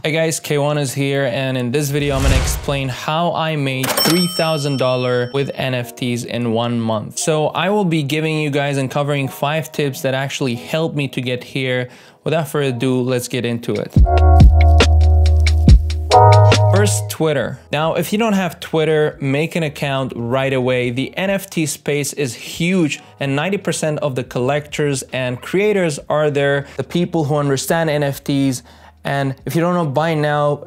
Hey guys, Kaiwan is here, and in this video I'm going to explain how I made $3,000 with NFTs in 1 month. So I will be giving you guys and covering 5 tips that actually helped me to get here. Without further ado, let's get into it. First, Twitter. Now, if you don't have Twitter, make an account right away. The NFT space is huge, and 90% of the collectors and creators are there, the people who understand NFTs. And if you don't know by now,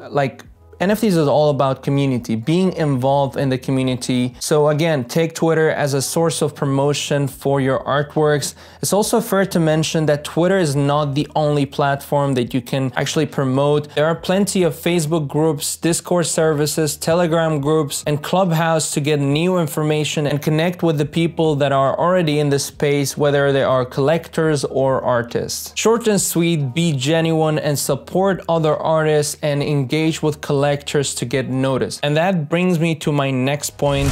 NFTs is all about community, being involved in the community. So again, take Twitter as a source of promotion for your artworks. It's also fair to mention that Twitter is not the only platform that you can actually promote. There are plenty of Facebook groups, Discord services, Telegram groups, and Clubhouse to get new information and connect with the people that are already in the space, whether they are collectors or artists. Short and sweet, be genuine and support other artists and engage with collectors to get noticed. And that brings me to my next point.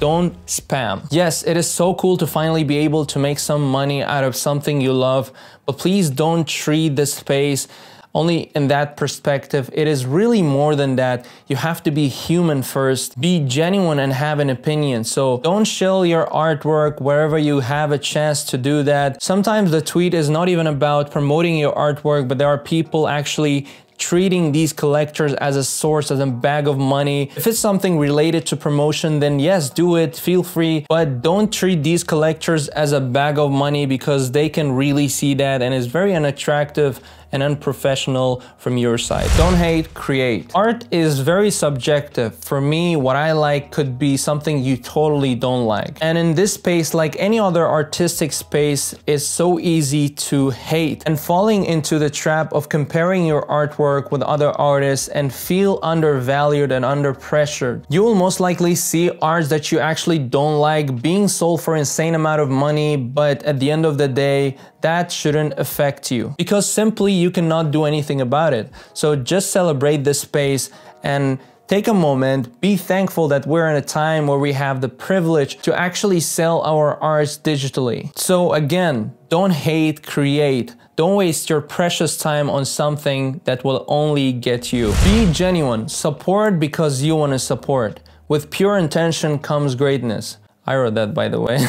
Don't spam. Yes, it is so cool to finally be able to make some money out of something you love, but please don't treat the space only in that perspective. It is really more than that. You have to be human first, be genuine and have an opinion. So don't shill your artwork wherever you have a chance to do that. Sometimes the tweet is not even about promoting your artwork, but there are people actually treating these collectors as a source, as a bag of money. If it's something related to promotion, then yes, do it, feel free, but don't treat these collectors as a bag of money because they can really see that and it's very unattractive and unprofessional from your side. Don't hate, create. Art is very subjective. For me, what I like could be something you totally don't like. And in this space, like any other artistic space, it's so easy to hate and falling into the trap of comparing your artwork with other artists and feel undervalued and under pressure. You will most likely see arts that you actually don't like being sold for an insane amount of money, but at the end of the day, that shouldn't affect you because simply you cannot do anything about it. So just celebrate this space and take a moment, be thankful that we're in a time where we have the privilege to actually sell our arts digitally. So again, don't hate, create. Don't waste your precious time on something that will only get you. Be genuine, support because you want to support. With pure intention comes greatness. I wrote that, by the way.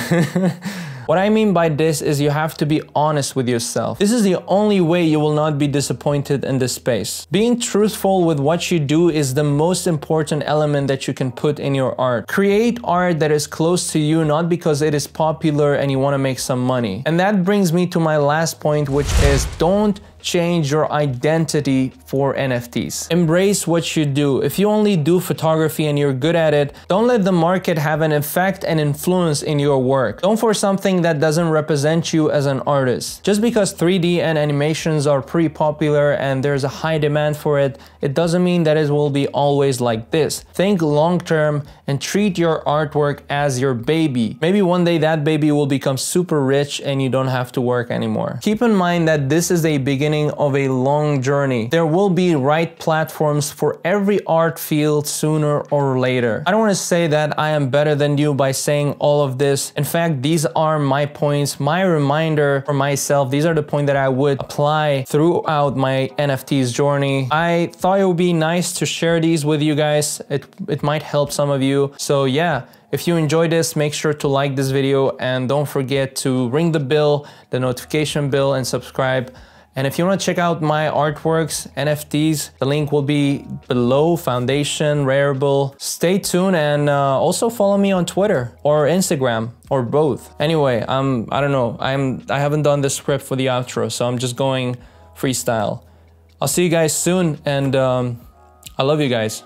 What I mean by this is you have to be honest with yourself. This is the only way you will not be disappointed in this space. Being truthful with what you do is the most important element that you can put in your art. Create art that is close to you, not because it is popular and you want to make some money. And that brings me to my last point, which is don't change your identity for NFTs. Embrace what you do. If you only do photography and you're good at it, don't let the market have an effect and influence in your work. Don't force something that doesn't represent you as an artist. Just because 3D and animations are pretty popular and there's a high demand for it, it doesn't mean that it will be always like this. Think long term and treat your artwork as your baby. Maybe one day that baby will become super rich and you don't have to work anymore. Keep in mind that this is a beginning of a long journey. There will be right platforms for every art field sooner or later. I don't want to say that I am better than you by saying all of this. In fact, these are my points, my reminder for myself. These are the points that I would apply throughout my NFTs journey. I thought it would be nice to share these with you guys. It might help some of you. So yeah, if you enjoyed this, make sure to like this video and don't forget to ring the bell, the notification bell, and subscribe. And if you want to check out my artworks, NFTs, the link will be below, Foundation, Rareable. Stay tuned and also follow me on Twitter or Instagram or both. Anyway, I don't know, I haven't done the script for the outro, so I'm just going freestyle. I'll see you guys soon and I love you guys.